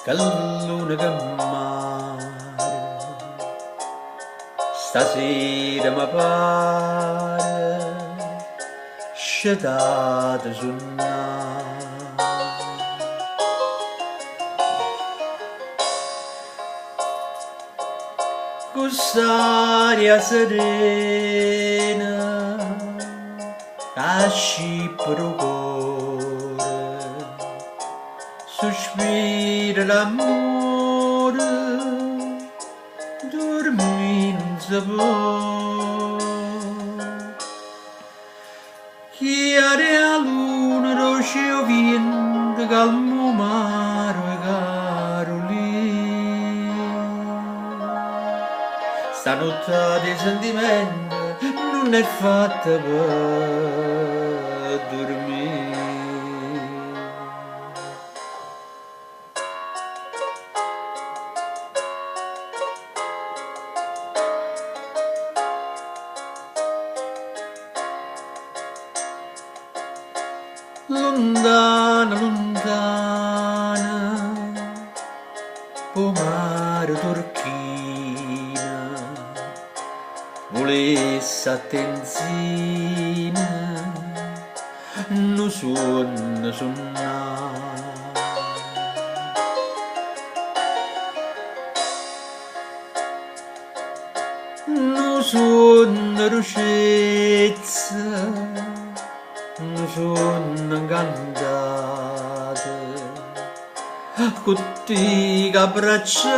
che luna che mare, stasera mi pare scetate sul quest'aria serena ascipa il cuore, sospira l'amore, dormi in sapore. Chiare a luna, roce o vento, calmo mare e carolina. Stanotte di sentimento non è fatta per dormire. Lontana, lontana, o mare turchina, volesse attenzione, non suona, suona. Non suona dolcezza, non sono incantate, tutti abbracciate,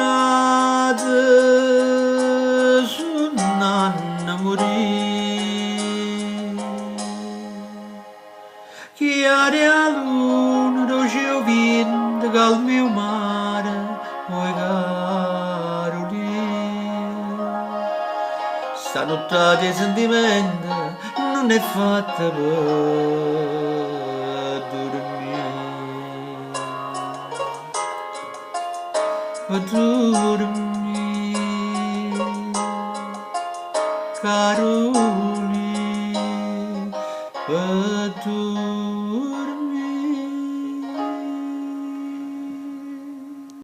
sono innamorati. Chiare a luna, dolce o vento, calmi o mare, oi Carolina. Stanotte di sentimento non è fatta per dormire, per dormire, Carolina, per dormire.